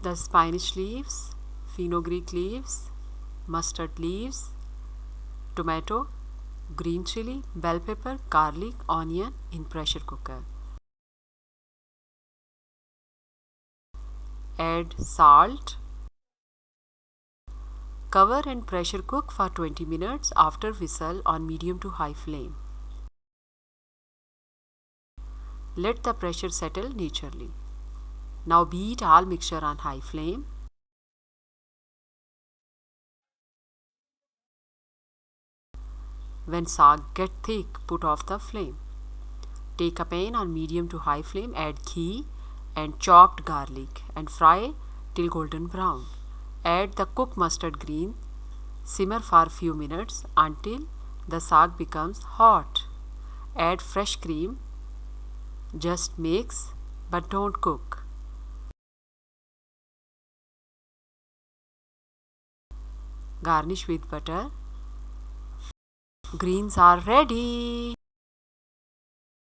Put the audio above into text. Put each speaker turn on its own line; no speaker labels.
the spinach leaves, fenugreek leaves, mustard leaves, tomato, green chili, bell pepper, garlic, onion in pressure cooker. Add salt. Cover and pressure cook for 20 minutes after whistle on medium to high flame. Let the pressure settle naturally. Now beat all mixture on high flame. When saag get thick, put off the flame. Take a pan on medium to high flame, add ghee and chopped garlic and fry till golden brown. Add the cooked mustard green. Simmer for few minutes until the saag becomes hot. Add fresh cream. Just mix but don't cook. Garnish with butter. Greens are ready.